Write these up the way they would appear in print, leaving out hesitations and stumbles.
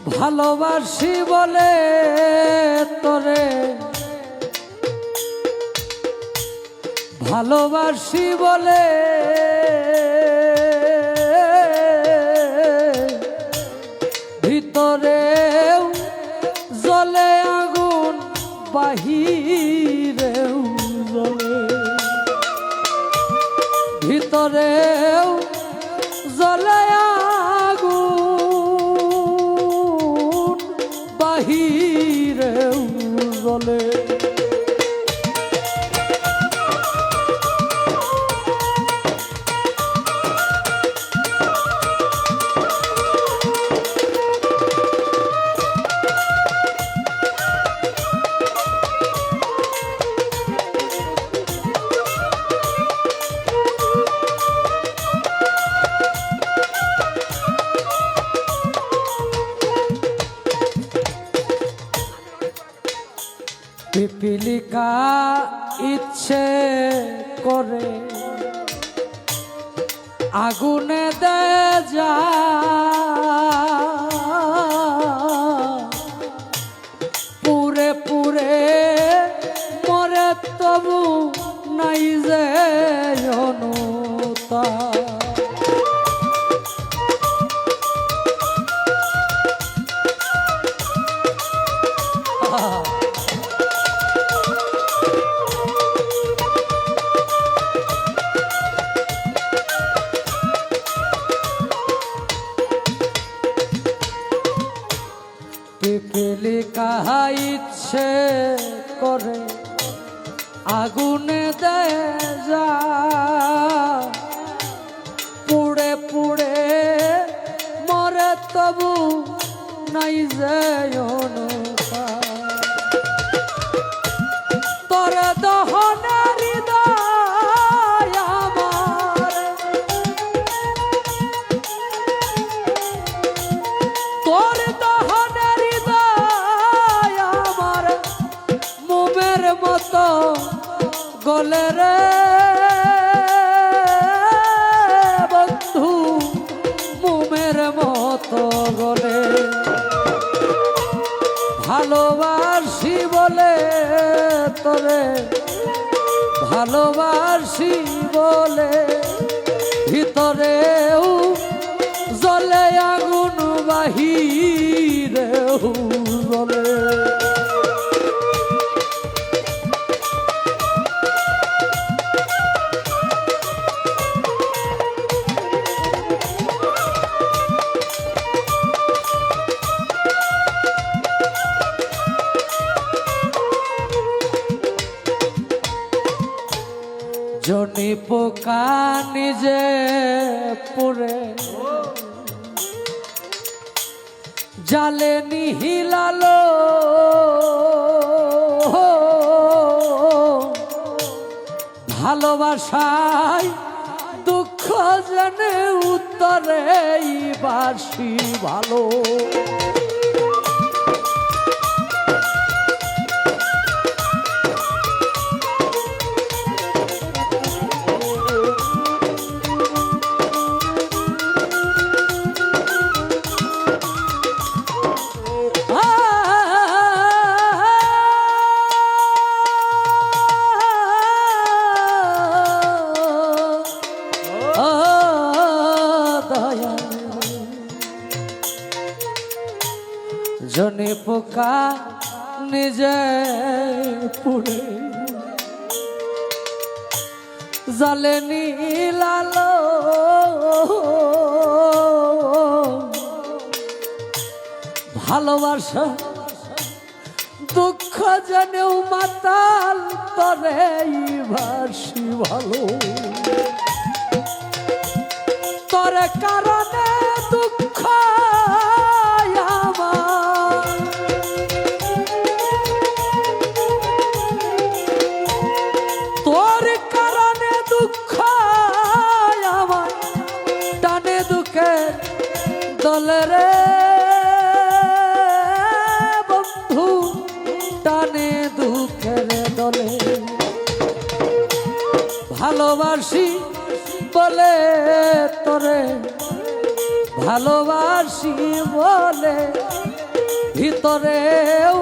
ভালোবাসি বলে তোরে, ভালোবাসি বলে ভিতরেও জ্বলে আগুন, বাহিরেও জ্বলে, ভিতরেও জ্বলে আগুন, বাহিরেও জ্বলে। পিপিলিকা ইচ্ছে করে আগুনে দে যা, পুরে পুরে মরে তবু নাই যে অনুতা। পিপিলিকা ইচ্ছে করে আগুনে দেয় যা, পুড়ে পুড়ে মরে তবু নাই যে অনুতা। তোরে দহনের হৃদয় আমার, তোর দহনের হৃদয় আমার মোমের মতো গলে রে বন্ধু, মোমের মতো গলে। ভালোবাসি বলে তোরে, ভালোবাসি বলে ভিতরেও জ্বলে আগুন, বাহিরেও জ্বলে। জনি পোকা নিজে পুরে জালে নিহিলালো, ভালোবাসায় দুঃখ জেনে উত্তরে বাসি ভালো। জনি পোকা নিজে পুড়ে জালে নিলালো, ভালোবাসা দুঃখ জেনেও মাতাল তরে ভাসি ভালো। তোরে কারণে দুঃখ আমার, তোর কারণে দুঃখ আমার টানে দুঃখের দলে রে বন্ধু, টানে দুঃখের দলে। ভালোবাসি বলে তোরে, ভালোবাসি বলে ভিতরেও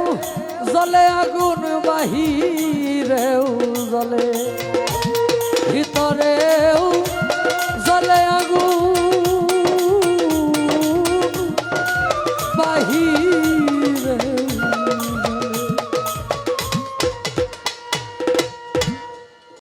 জ্বলে আগুন বাহিরে